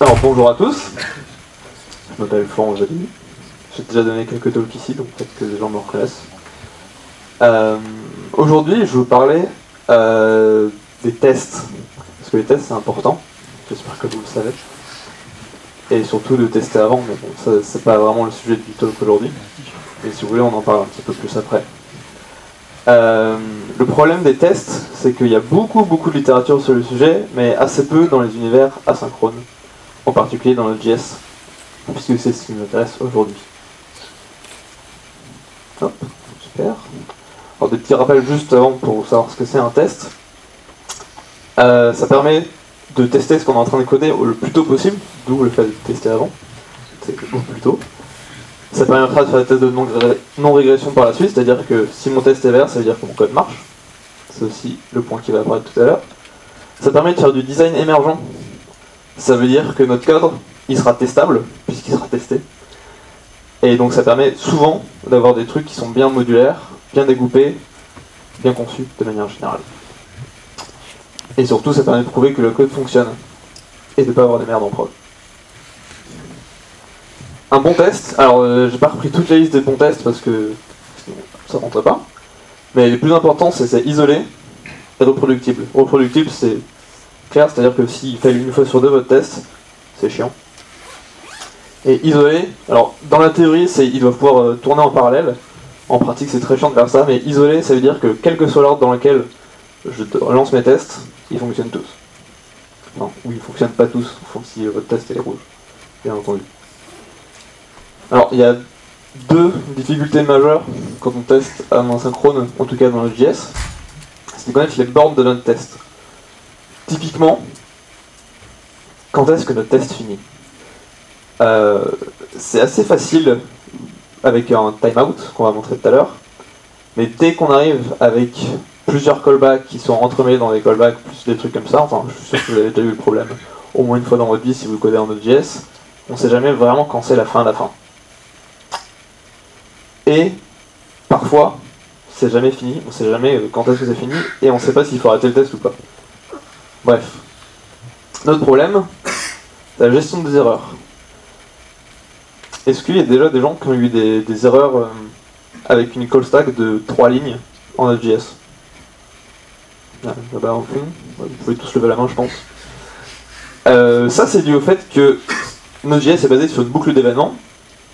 Alors bonjour à tous, je m'appelle Florent Joly, j'ai déjà donné quelques talks ici, donc peut-être que les gens me reconnaissent. Aujourd'hui, je vais vous parler des tests, parce que les tests c'est important, j'espère que vous le savez, et surtout de tester avant, mais bon, ça c'est pas vraiment le sujet du talk aujourd'hui, mais si vous voulez on en parle un petit peu plus après. Le problème des tests, c'est qu'il y a beaucoup de littérature sur le sujet, mais assez peu dans les univers asynchrones, en particulier dans le JS, puisque c'est ce qui nous intéresse aujourd'hui. Hop, super. Alors des petits rappels juste avant pour savoir ce que c'est un test. Ça permet de tester ce qu'on est en train de coder le plus tôt possible, d'où le fait de tester avant, c'est au plus tôt. Ça permettra de faire des tests de non-régression par la suite, c'est-à-dire que si mon test est vert, ça veut dire que mon code marche. C'est aussi le point qui va apparaître tout à l'heure. Ça permet de faire du design émergent. Ça veut dire que notre code, il sera testable, puisqu'il sera testé. Et donc ça permet souvent d'avoir des trucs qui sont bien modulaires, bien découpés, bien conçus de manière générale. Et surtout, ça permet de prouver que le code fonctionne, et de ne pas avoir des merdes en prod. Un bon test, alors j'ai pas repris toute la liste des bons tests parce que sinon ça rentre pas. Mais le plus important c'est isolé et reproductible. Reproductible c'est clair, c'est-à-dire que s'il fait une fois sur deux votre test, c'est chiant. Et isolé, alors dans la théorie il doit pouvoir tourner en parallèle. En pratique c'est très chiant de faire ça, mais isolé ça veut dire que quel que soit l'ordre dans lequel je lance mes tests, ils fonctionnent tous. Non, ou ils fonctionnent pas tous, si votre test est rouge, bien entendu. Alors, il y a deux difficultés majeures quand on teste en asynchrone, en tout cas dans le JS, c'est de connaître les bornes de notre test. Typiquement, quand est-ce que notre test finit ? C'est assez facile avec un timeout qu'on va montrer tout à l'heure, mais dès qu'on arrive avec plusieurs callbacks qui sont entremêlés dans des callbacks, plus des trucs comme ça, enfin je suis sûr que vous avez déjà eu le problème au moins une fois dans votre vie si vous codez en Node.js, on ne sait jamais vraiment quand c'est la fin. Et parfois, c'est jamais fini, on sait jamais quand est-ce que c'est fini, et on sait pas s'il faut arrêter le test ou pas. Bref. Notre problème, c'est la gestion des erreurs. Est-ce qu'il y a déjà des gens qui ont eu des erreurs avec une call stack de 3 lignes en Node.js ? Là-bas au fond, vous pouvez tous lever la main je pense. Ça c'est dû au fait que Node.js est basé sur une boucle d'événements,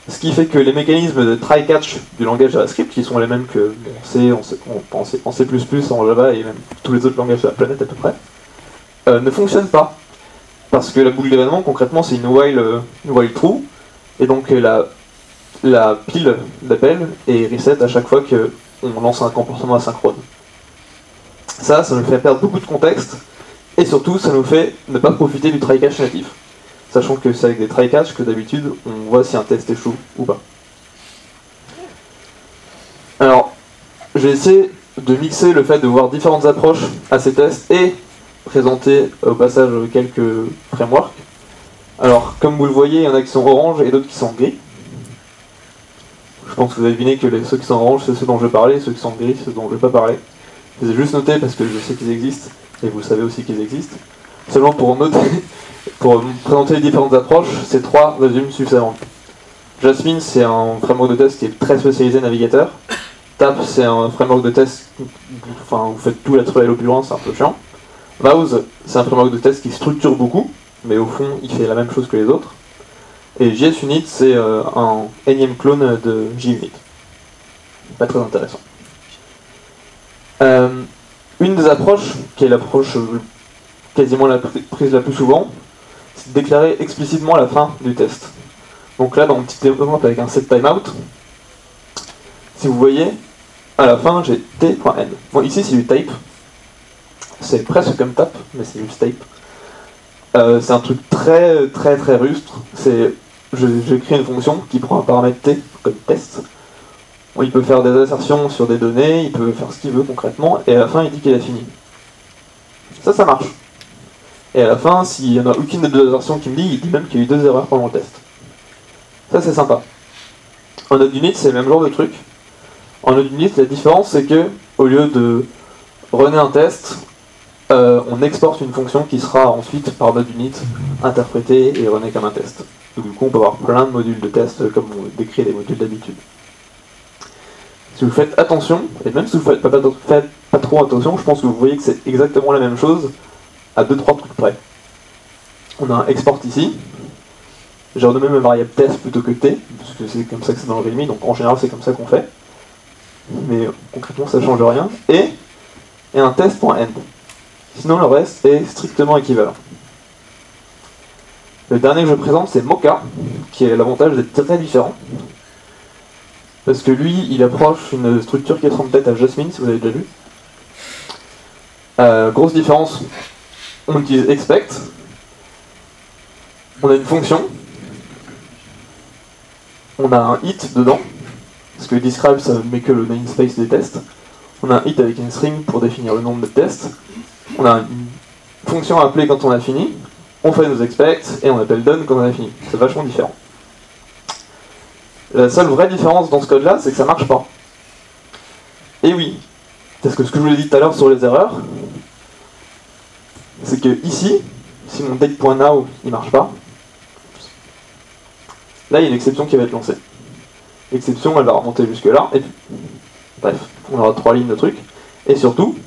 ce qui fait que les mécanismes de try-catch du langage JavaScript, qui sont les mêmes que en C++, en Java et même tous les autres langages de la planète à peu près, ne fonctionnent pas. Parce que la boucle d'événements, concrètement, c'est une while true, et donc la pile d'appel est reset à chaque fois qu'on lance un comportement asynchrone. Ça nous fait perdre beaucoup de contexte, et surtout, ça nous fait ne pas profiter du try-catch natif. Sachant que c'est avec des try-catch que d'habitude on voit si un test échoue ou pas. Alors, j'ai essayé de mixer le fait de voir différentes approches à ces tests et présenter au passage quelques frameworks. Alors, comme vous le voyez, il y en a qui sont orange et d'autres qui sont gris. Je pense que vous avez deviné que ceux qui sont orange, c'est ceux dont je vais parler, ceux qui sont gris, ceux dont je ne vais pas parler. Je les ai juste notés parce que je sais qu'ils existent, et vous savez aussi qu'ils existent. Seulement pour noter, pour présenter les différentes approches, ces trois résument suffisamment. Jasmine, c'est un framework de test qui est très spécialisé navigateur. Tap, c'est un framework de test, enfin vous faites tout lettre L au plus loin, c'est un peu chiant. Mouse, c'est un framework de test qui structure beaucoup, mais au fond il fait la même chose que les autres. Et JSUnit, c'est un énième clone de JUnit. Pas très intéressant. Une des approches, qui est l'approche quasiment la prise la plus souvent, c'est de déclarer explicitement la fin du test. Donc là, dans mon petit exemple avec un setTimeout, si vous voyez, à la fin, j'ai t.n. Bon, ici, c'est du type. C'est presque comme tap, mais c'est juste type. C'est un truc très rustre. J'écris une fonction qui prend un paramètre t comme test. Bon, il peut faire des assertions sur des données, il peut faire ce qu'il veut concrètement, et à la fin, il dit qu'il a fini. Ça marche. Et à la fin, s'il n'y en a aucune des deux assertions qui me dit, il dit même qu'il y a eu 2 erreurs pendant le test. Ça, c'est sympa. En Node.unit, c'est le même genre de truc. En Node.unit, la différence, c'est que, au lieu de runner un test, on exporte une fonction qui sera ensuite par mode unit interprétée et runée comme un test. Donc, du coup, on peut avoir plein de modules de test comme on décrit les modules d'habitude. Si vous faites attention, et même si vous faites pas trop attention, je pense que vous voyez que c'est exactement la même chose à 2-3 trucs près. On a un export ici. J'ai renommé ma variable test plutôt que t, parce que c'est comme ça que c'est dans le README, donc en général c'est comme ça qu'on fait. Mais concrètement ça ne change rien. Et un test.end. Sinon le reste est strictement équivalent. Le dernier que je présente c'est Mocha, qui a l'avantage d'être très différent. Parce que lui, il approche une structure qui ressemble peut-être à Jasmine, si vous avez déjà vu. Grosse différence, on utilise expect. On a une fonction. On a un hit dedans, parce que describe ça met que le namespace des tests. On a un hit avec une string pour définir le nombre de tests. On a une fonction à appeler quand on a fini. On fait nos expects et on appelle done quand on a fini. C'est vachement différent. La seule vraie différence dans ce code-là, c'est que ça marche pas. Et oui, parce que ce que je vous ai dit tout à l'heure sur les erreurs, c'est que ici, si mon date.now il marche pas, là il y a une exception qui va être lancée. L'exception elle va remonter jusque là, et puis, bref, on aura 3 lignes de trucs, et surtout,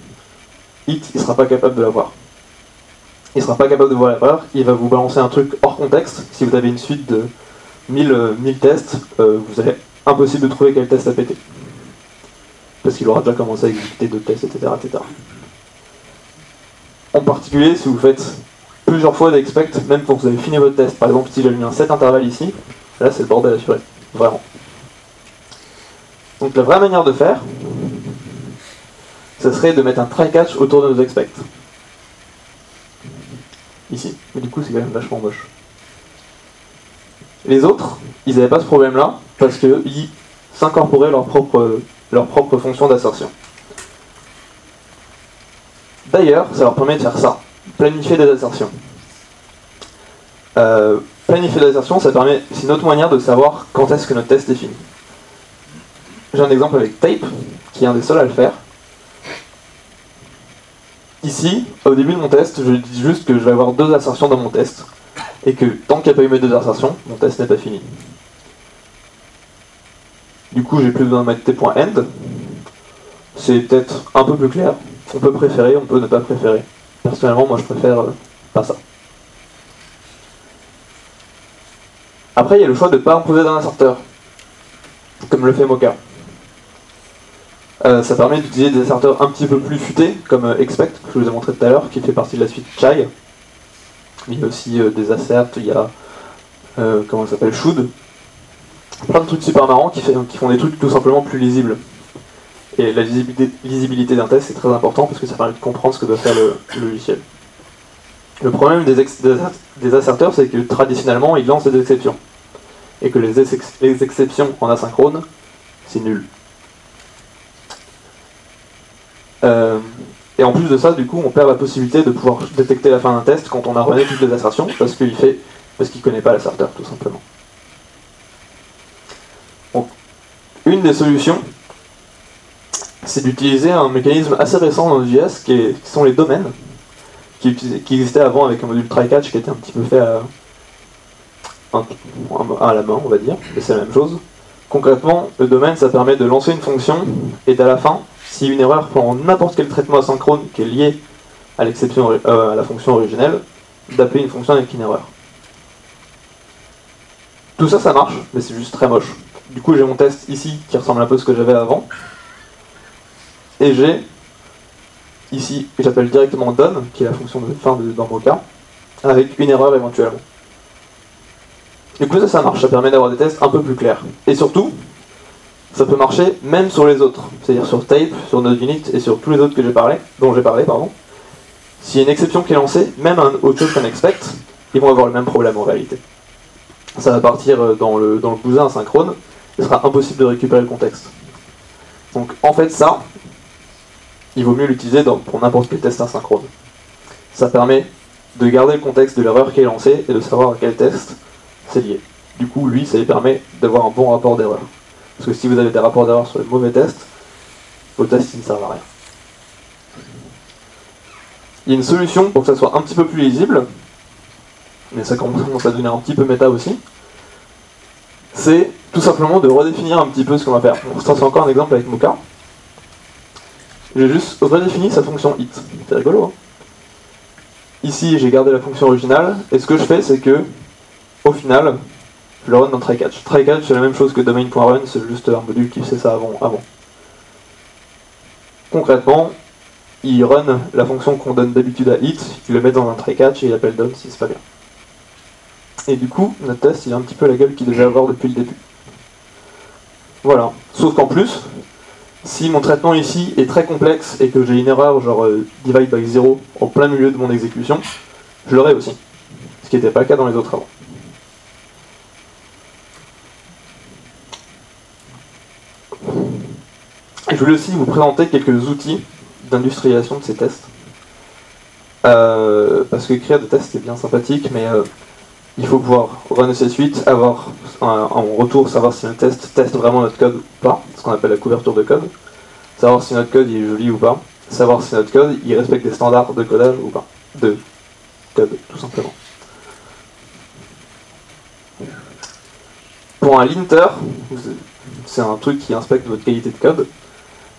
it il sera pas capable de la voir. Il sera pas capable de voir l'erreur, il va vous balancer un truc hors contexte. Si vous avez une suite de 1000 tests, vous allez impossible de trouver quel test a pété. Parce qu'il aura déjà commencé à exécuter d'autres tests, etc., etc. En particulier, si vous faites plusieurs fois d'expect, même quand vous avez fini votre test, par exemple si j'ai mis un set intervalle ici, là c'est le bordel assuré, vraiment. Donc la vraie manière de faire, ce serait de mettre un try-catch autour de nos expects. Ici, mais du coup c'est quand même vachement moche. Les autres, ils n'avaient pas ce problème-là, parce qu'ils s'incorporaient leur propre fonction d'assertion. D'ailleurs, ça leur permet de faire ça, planifier des assertions. Planifier des assertions, ça permet, c'est une autre manière de savoir quand est-ce que notre test est fini. J'ai un exemple avec tape, qui est un des seuls à le faire. Ici, au début de mon test, je dis juste que je vais avoir 2 assertions dans mon test, et que tant qu'il n'y a pas eu mes 2 assertions, mon test n'est pas fini. Du coup, j'ai plus besoin de mettre t.end. C'est peut-être un peu plus clair. On peut préférer, on peut ne pas préférer. Personnellement, moi je préfère pas ça. Après, il y a le choix de ne pas imposer d'un asserteur, comme le fait Mocha. Ça permet d'utiliser des asserteurs un petit peu plus futés, comme expect, que je vous ai montré tout à l'heure, qui fait partie de la suite chai. Il y a aussi des asserts, il y a comment ça s'appelle, should. Plein de trucs super marrants qui font des trucs tout simplement plus lisibles. Et la lisibilité d'un test c'est très important parce que ça permet de comprendre ce que doit faire le logiciel. Le problème des asserteurs, c'est que traditionnellement ils lancent des exceptions. Et que les exceptions en asynchrone, c'est nul. Et en plus de ça, du coup, on perd la possibilité de pouvoir détecter la fin d'un test quand on a runné toutes les assertions, parce qu'il connaît pas l'asserteur, tout simplement. Donc, une des solutions, c'est d'utiliser un mécanisme assez récent dans Node.js, qui sont les domaines, qui existaient avant avec un module try-catch qui était un petit peu fait à la main, on va dire, mais c'est la même chose. Concrètement, le domaine, ça permet de lancer une fonction, et à la fin, si une erreur prend n'importe quel traitement asynchrone qui est lié à l'exception à la fonction originelle, d'appeler une fonction avec une erreur. Tout ça, ça marche, mais c'est juste très moche. Du coup, j'ai mon test ici qui ressemble un peu à ce que j'avais avant. Et j'ai ici, j'appelle directement done, qui est la fonction de fin dans Mocha, avec une erreur éventuellement. Du coup, ça marche, ça permet d'avoir des tests un peu plus clairs. Et surtout, ça peut marcher même sur les autres, c'est-à-dire sur Tape, sur NodeUnit et sur tous les autres dont j'ai parlé. S'il y a une exception qui est lancée, même autre chose qu'un expect, ils vont avoir le même problème en réalité. Ça va partir dans le bousin asynchrone, il sera impossible de récupérer le contexte. Donc en fait ça, il vaut mieux l'utiliser pour n'importe quel test asynchrone. Ça permet de garder le contexte de l'erreur qui est lancée et de savoir à quel test c'est lié. Du coup, lui, ça lui permet d'avoir un bon rapport d'erreur. Parce que si vous avez des rapports d'erreur sur les mauvais tests, vos tests ils ne servent à rien. Il y a une solution pour que ça soit un petit peu plus lisible, mais ça commence à devenir un petit peu méta aussi. C'est tout simplement de redéfinir un petit peu ce qu'on va faire. Donc, ça c'est encore un exemple avec Mocha. J'ai juste redéfini sa fonction hit. C'est rigolo, hein. Ici, j'ai gardé la fonction originale, et ce que je fais, c'est que, au final, je le run dans try-catch. Try-catch, c'est la même chose que domain.run, c'est juste un module qui faisait ça avant. Concrètement, il run la fonction qu'on donne d'habitude à hit, il le met dans un try-catch et il appelle done si c'est pas bien. Et du coup, notre test, il a un petit peu la gueule qu'il devait avoir depuis le début. Voilà. Sauf qu'en plus, si mon traitement ici est très complexe et que j'ai une erreur genre divide by 0 en plein milieu de mon exécution, je l'aurai aussi. Ce qui n'était pas le cas dans les autres avant. Et je voulais aussi vous présenter quelques outils d'industrialisation de ces tests. Parce que créer des tests c'est bien sympathique, mais il faut pouvoir runner ces suites, avoir en retour savoir si un test teste vraiment notre code ou pas, ce qu'on appelle la couverture de code, savoir si notre code il est joli ou pas, savoir si notre code il respecte des standards de codage ou pas, de code tout simplement. Pour un linter, c'est un truc qui inspecte votre qualité de code.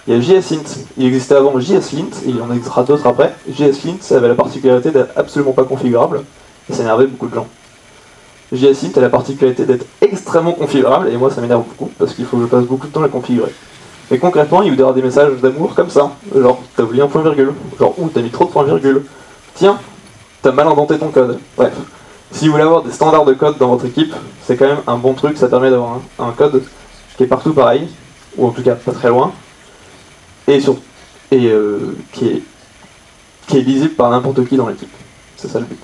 Il y a JSLint, il existait avant JSLint, et il en existera d'autres après. JSLint, ça avait la particularité d'être absolument pas configurable, et ça énervait beaucoup de gens. JSLint a la particularité d'être extrêmement configurable, et moi ça m'énerve beaucoup, parce qu'il faut que je passe beaucoup de temps à la configurer. Mais concrètement, il vous donnera des messages d'amour comme ça, genre t'as oublié un point virgule, genre ou t'as mis trop de point virgule, tiens, t'as mal indenté ton code, bref. Si vous voulez avoir des standards de code dans votre équipe, c'est quand même un bon truc, ça permet d'avoir un code qui est partout pareil, ou en tout cas pas très loin, et qui est lisible par n'importe qui dans l'équipe. C'est ça le but.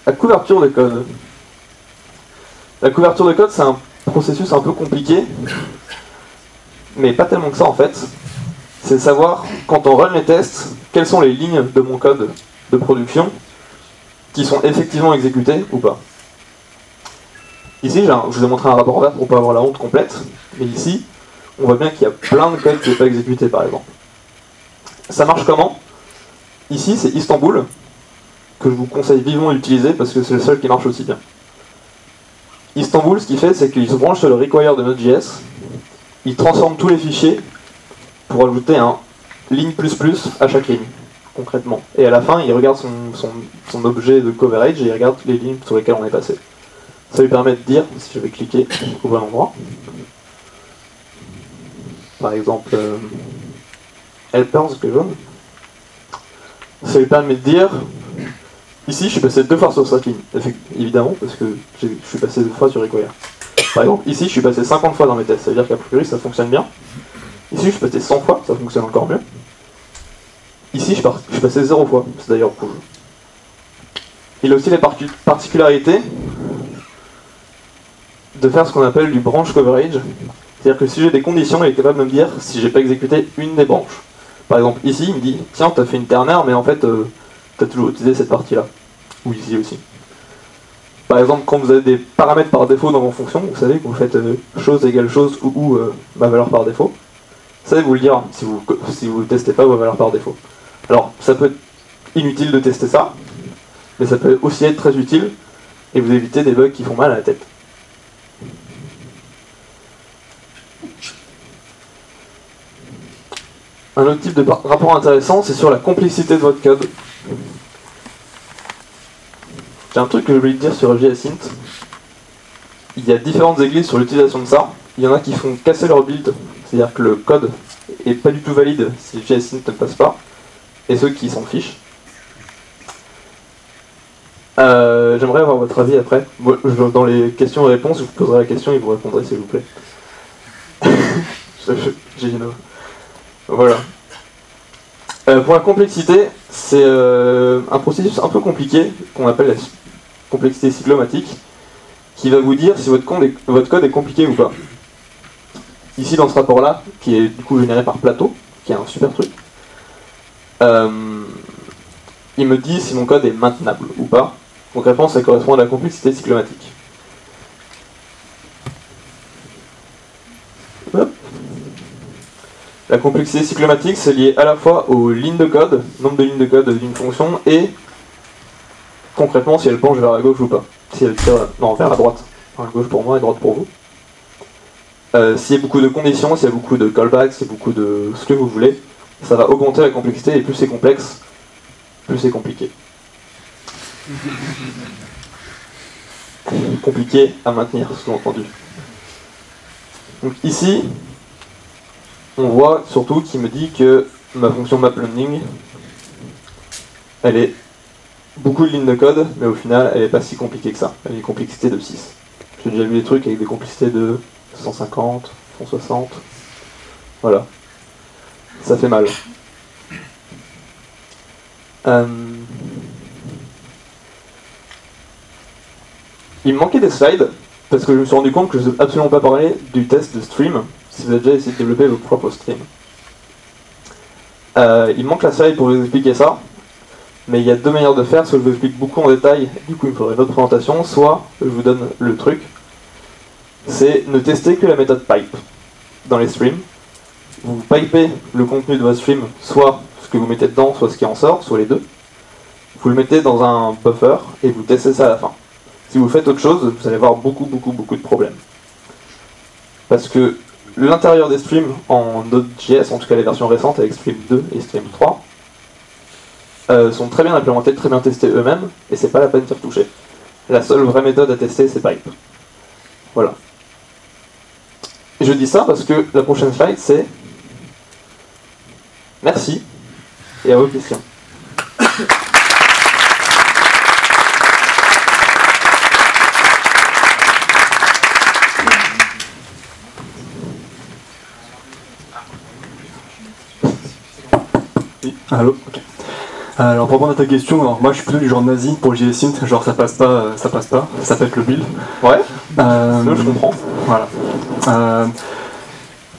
La couverture de code. La couverture de code, c'est un processus un peu compliqué, mais pas tellement que ça en fait. C'est savoir, quand on run les tests, quelles sont les lignes de mon code de production qui sont effectivement exécutées ou pas. Ici, je vous ai montré un rapport vert pour pas avoir la honte complète, mais ici, on voit bien qu'il y a plein de code qui n'est pas exécuté par exemple. Ça marche comment? Ici, c'est Istanbul, que je vous conseille vivement d'utiliser parce que c'est le seul qui marche aussi bien. Istanbul, ce qu'il fait, c'est qu'il se branche sur le require de Node.js, il transforme tous les fichiers pour ajouter un ligne ++ à chaque ligne, concrètement. Et à la fin, il regarde son objet de coverage et il regarde les lignes sur lesquelles on est passé. Ça lui permet de dire, si je vais cliquer au bon endroit, par exemple, helpers, que jaune, ça lui permet de dire, ici je suis passé 2 fois sur cette ligne, évidemment, parce que je suis passé 2 fois sur require. Par exemple, ici je suis passé 50 fois dans mes tests, ça veut dire qu'a priori ça fonctionne bien. Ici je suis passé 100 fois, ça fonctionne encore mieux. Ici je suis passé 0 fois, c'est d'ailleurs rouge. Il a aussi la particularité de faire ce qu'on appelle du branch coverage. C'est-à-dire que si j'ai des conditions, il est capable de me dire si j'ai pas exécuté une des branches. Par exemple, ici, il me dit tiens, t'as fait une ternaire, mais en fait, t'as toujours utilisé cette partie-là. Ou ici aussi. Par exemple, quand vous avez des paramètres par défaut dans vos fonctions, vous savez que vous faites chose égale chose ou ma valeur par défaut. Ça va vous le dire si vous testez pas vos valeurs par défaut. Alors, ça peut être inutile de tester ça, mais ça peut aussi être très utile et vous éviter des bugs qui font mal à la tête. Un autre type de rapport intéressant, c'est sur la complexité de votre code. J'ai un truc que j'ai oublié de dire sur JSLint. Il y a différentes églises sur l'utilisation de ça. Il y en a qui font casser leur build, c'est-à-dire que le code est pas du tout valide si JSLint ne passe pas, et ceux qui s'en fichent. J'aimerais avoir votre avis après. Dans les questions et réponses, je vous poserai la question et vous répondrez s'il vous plaît. J'ai une... Voilà. Pour la complexité, c'est un processus un peu compliqué qu'on appelle la complexité cyclomatique, qui va vous dire si votre code est compliqué ou pas. Ici, dans ce rapport-là, qui est du coup généré par Plateau, qui est un super truc, il me dit si mon code est maintenable ou pas. Concrètement, ça correspond à la complexité cyclomatique. Hop. La complexité cyclomatique, c'est lié à la fois aux lignes de code, nombre de lignes de code d'une fonction, et concrètement si elle penche vers la gauche ou pas. Si elle tire, non, vers la droite. Enfin, gauche pour moi et droite pour vous. S'il y a beaucoup de conditions, s'il y a beaucoup de callbacks, s'il y a beaucoup de ce que vous voulez, ça va augmenter la complexité, et plus c'est complexe, plus c'est compliqué. Compliqué à maintenir, sous-entendu. Donc ici, on voit surtout qu'il me dit que ma fonction mapLending, elle est beaucoup de lignes de code, mais au final, elle n'est pas si compliquée que ça. Elle a une complexité de 6. J'ai déjà vu des trucs avec des complexités de 150, 160. Voilà. Ça fait mal. Il me manquait des slides, parce que je me suis rendu compte que je n'ai absolument pas parlé du test de stream, si vous avez déjà essayé de développer vos propres streams. Il me manque la slide pour vous expliquer ça, mais il y a deux manières de faire, soit je vous explique beaucoup en détail, du coup il me faudrait une autre présentation, soit je vous donne le truc. C'est ne tester que la méthode pipe dans les streams. Vous pipez le contenu de votre stream, soit ce que vous mettez dedans, soit ce qui en sort, soit les deux. Vous le mettez dans un buffer et vous testez ça à la fin. Si vous faites autre chose, vous allez avoir beaucoup de problèmes. Parce que l'intérieur des streams en Node.js, en tout cas les versions récentes avec Stream 2 et Stream 3, sont très bien implémentés, très bien testés eux-mêmes, et c'est pas la peine de s'y retoucher. La seule vraie méthode à tester, c'est pipe. Voilà. Et je dis ça parce que la prochaine slide, c'est merci, et à vos questions. Allô, ok. Alors pour répondre à ta question, alors moi je suis plutôt du genre nazi pour JSint, genre ça passe pas, ça pète le build. Ouais, je comprends. Voilà.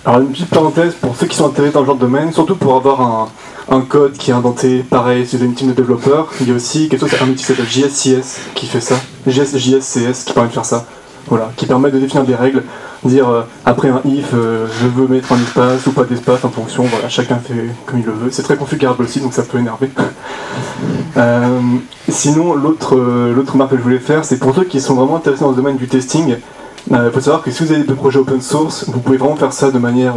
Alors une petite parenthèse pour ceux qui sont intéressés dans le genre de domaine, surtout pour avoir un code qui est indenté pareil sur une team de développeurs, il y a aussi quelque chose, un outil qui s'appelle JSCS qui fait ça, JSCS qui permet de faire ça. Voilà, qui permet de définir des règles, dire après un if, je veux mettre un espace ou pas d'espace en fonction, voilà, chacun fait comme il le veut. C'est très configurable aussi, donc ça peut énerver. Sinon, l'autre remarque que je voulais faire, c'est pour ceux qui sont vraiment intéressés dans le domaine du testing, il faut savoir que si vous avez des projets open source, vous pouvez vraiment faire ça de manière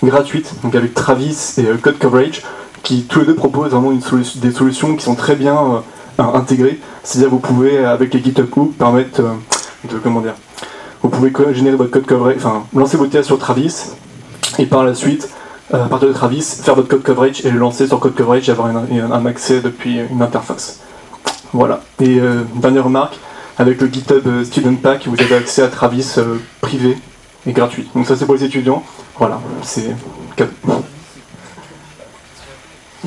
gratuite, donc avec Travis et Code Coverage, qui tous les deux proposent vraiment des solutions qui sont très bien intégrées. C'est-à-dire vous pouvez, avec les GitHub Hooks, permettre vous pouvez générer votre code coverage, enfin lancer votre tests sur Travis, et par la suite, à partir de Travis, faire votre code coverage et le lancer sur code coverage et avoir un accès depuis une interface. Voilà. Et dernière remarque, avec le GitHub Student Pack, vous avez accès à Travis privé et gratuit. Donc ça c'est pour les étudiants. Voilà, c'est cadeau.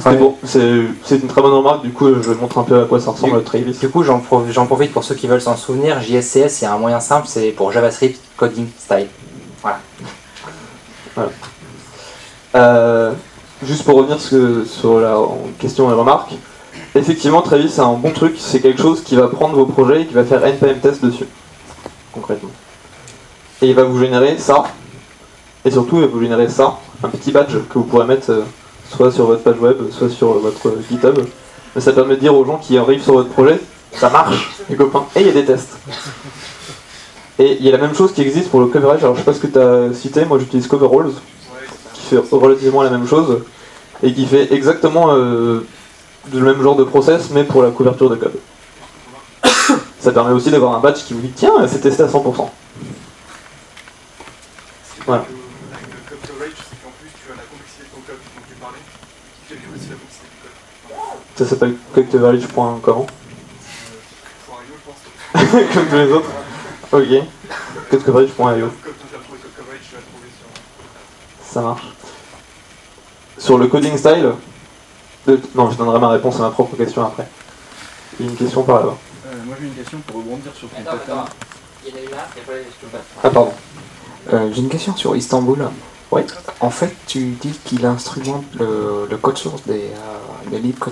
C'est bon, c'est une très bonne remarque, du coup je montre un peu à quoi ça ressemble le Travis. Du coup j'en profite pour ceux qui veulent s'en souvenir, JSCS il y a un moyen simple, c'est pour JavaScript Coding Style. Voilà. Juste pour revenir sur la question et remarque, effectivement Travis c'est un bon truc, c'est quelque chose qui va prendre vos projets et qui va faire npm test dessus, concrètement. Et il va vous générer ça, et surtout il va vous générer ça, un petit badge que vous pourrez mettre soit sur votre page web, soit sur votre GitHub. Mais ça permet de dire aux gens qui arrivent sur votre projet, ça marche, les copains, et il y a des tests. Et il y a la même chose qui existe pour le coverage, alors je sais pas ce que tu as cité, moi j'utilise Coveralls, qui fait relativement la même chose, et qui fait exactement le même genre de process, mais pour la couverture de code. Ça permet aussi d'avoir un badge qui vous dit, tiens, c'est testé à 100%. Voilà. Ça s'appelle codecoverage.com. Comme tous les autres. Ok. Codecoverage.io. Ça marche. Sur le coding style, non, je donnerai ma réponse à ma propre question après. Il y a une question par là-bas. Moi j'ai une question pour rebondir sur ton Attends. Il y en a une là, il y a pas les questions. Ah pardon. J'ai une question sur Istanbul. Oui. En fait, tu dis qu'il instrumente le code source des livres que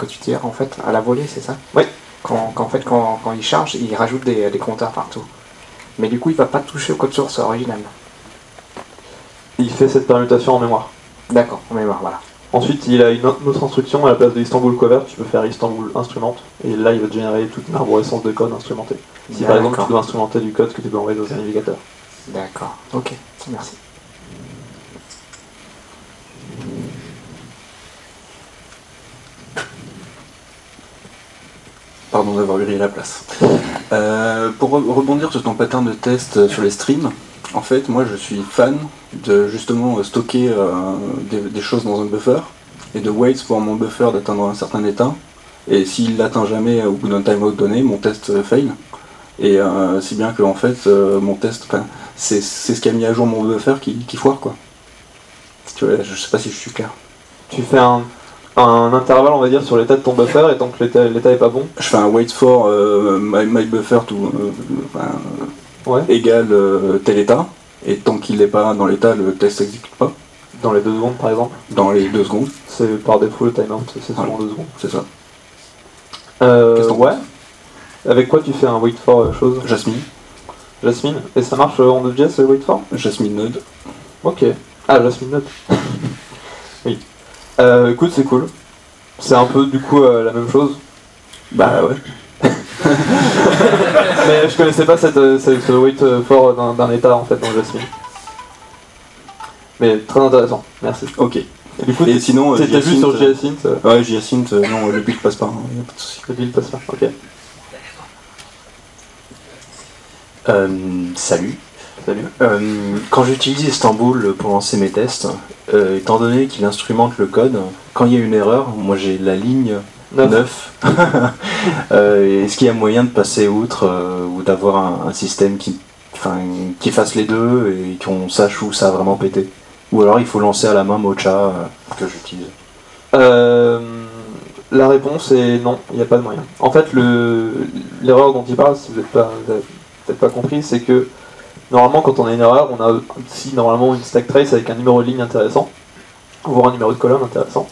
tu tires en fait à la volée, c'est ça? Oui. Quand il charge, il rajoute des compteurs partout. Mais du coup, il va pas toucher au code source original. Il fait cette permutation en mémoire. D'accord, mais voilà. Ensuite, il a une autre instruction à la place de Istanbul Cover, tu peux faire Istanbul Instrument, et là il va te générer toute une arborescence de code instrumenté. Si par exemple tu dois instrumenter du code que tu dois envoyer dans un navigateur. D'accord, ok, merci. Pardon d'avoir grillé la place. Pour rebondir sur ton pattern de test sur les streams, en fait, moi je suis fan de justement stocker des choses dans un buffer et de wait pour mon buffer d'atteindre un certain état. Et s'il l'atteint jamais au bout d'un timeout donné, mon test fail. Et si bien que en fait, mon test, c'est ce qui a mis à jour mon buffer qui foire quoi. Tu vois, je sais pas si je suis clair. Tu fais un intervalle, on va dire, sur l'état de ton buffer, et tant que l'état est pas bon. Je fais un wait for my buffer to égale tel état, et tant qu'il n'est pas dans l'état, le test s'exécute pas. Dans les 2 secondes par exemple. Dans les 2 secondes. C'est par défaut le timeout, c'est souvent 2 secondes. C'est ça. Ouais. Avec quoi tu fais un wait for chose? Jasmine. Jasmine. Et ça marche en Node.js le wait for? Jasmine Node. Ok. Ah, Jasmine Node. Oui. Écoute, c'est cool. C'est un peu du coup la même chose. Bah ouais. Mais je connaissais pas ce wait for d'un état en fait dans Jasmine. Mais très intéressant, merci. Ok. Et du coup, et sinon, t'étais vu sur Jacinthe Ouais, Jacinthe, non, le build passe pas, y a pas de souci. Le build passe pas, ok. Salut. Salut. Quand j'utilise Istanbul pour lancer mes tests, étant donné qu'il instrumente le code, quand il y a une erreur, moi j'ai la ligne 9. Est-ce qu'il y a moyen de passer outre ou d'avoir un système qui fasse les deux et qu'on sache où ça a vraiment pété? Ou alors il faut lancer à la main Mocha que j'utilise? La réponse est non, il n'y a pas de moyen. En fait, l'erreur dont il parle, si vous n'avez peut-être pas compris, c'est que normalement quand on a une erreur, on a aussi normalement une stack trace avec un numéro de ligne intéressant, voire un numéro de colonne intéressant.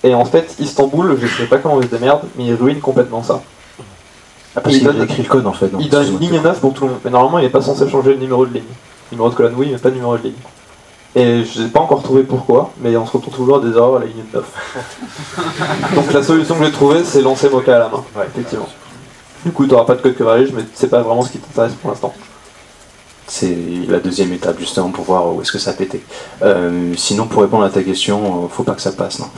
Et en fait, Istanbul, je ne sais pas comment il se démerde, mais il ruine complètement ça. Ah, parce qu'il a écrit le code en fait. Non, il donne une ligne 9 pour tout le monde, mais normalement il n'est pas censé changer le numéro de ligne. Numéro de colonne oui, mais pas de numéro de ligne. Et je n'ai pas encore trouvé pourquoi, mais on se retrouve toujours à des erreurs à la ligne 9. Donc la solution que j'ai trouvée, c'est lancer Mocha à la main, effectivement. Du coup, tu n'auras pas de code coverage, mais c'est pas vraiment ce qui t'intéresse pour l'instant. C'est la deuxième étape justement pour voir où est-ce que ça a pété. Sinon, pour répondre à ta question, faut pas que ça passe, non.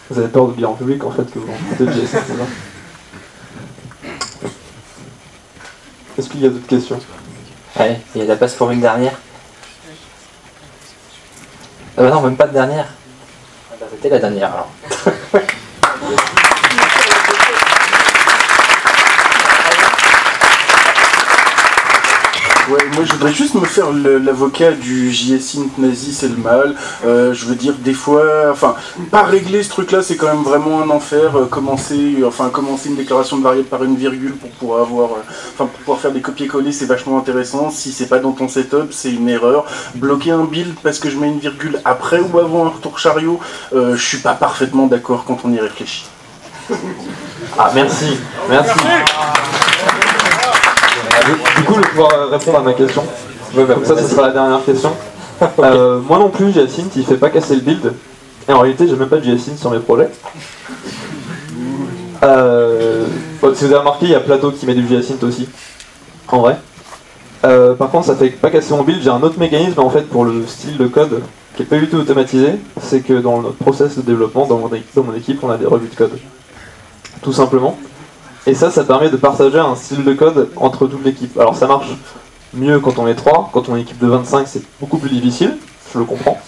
Vous avez peur de dire en public en fait que vous rencontrez JS, c'est ça? Est-ce qu'il y a d'autres questions? Ouais, il y a de la place pour une dernière. Ah bah non, même pas de dernière. Ah bah c'était la dernière alors. Ouais, moi je voudrais juste me faire l'avocat du JSINT nazi, c'est le mal. Je veux dire, des fois, enfin, pas régler ce truc-là, c'est quand même vraiment un enfer. Commencer une déclaration de variable par une virgule pour pouvoir pour pouvoir faire des copier-coller, c'est vachement intéressant. Si c'est pas dans ton setup, c'est une erreur. Bloquer un build parce que je mets une virgule après ou avant un retour chariot, je suis pas parfaitement d'accord quand on y réfléchit. Ah, merci. Merci. Du coup, je vais pouvoir répondre à ma question. Comme ça, ce sera la dernière question. Moi non plus, JSINT, il fait pas casser le build. Et en réalité, j'ai même pas de JSINT sur mes projets. Si vous avez remarqué, il y a Plateau qui met du JSINT aussi. En vrai. Par contre, ça fait pas casser mon build. J'ai un autre mécanisme en fait pour le style de code qui est pas du tout automatisé. C'est que dans notre process de développement, dans mon équipe, on a des revues de code. Tout simplement. Et ça permet de partager un style de code entre toute l'équipe. Alors ça marche mieux quand on est 3, quand on est une équipe de 25 c'est beaucoup plus difficile, je le comprends.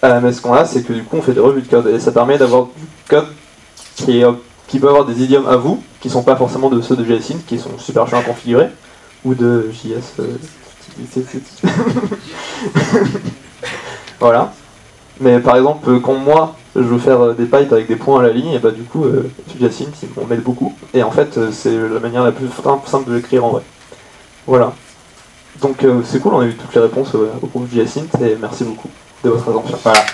Mais ce qu'on a c'est que du coup on fait des revues de code et ça permet d'avoir du code qui peut avoir des idiomes à vous, qui sont pas forcément de ceux de JSINT, qui sont super chiants à configurer, ou de JS... Voilà. Mais par exemple, quand moi je veux faire des pipes avec des points à la ligne, et bah du coup, JSINT on m'aide beaucoup. Et en fait, c'est la manière la plus simple de l'écrire en vrai. Voilà. Donc c'est cool, on a eu toutes les réponses au groupe JSINT et merci beaucoup de votre attention. Voilà.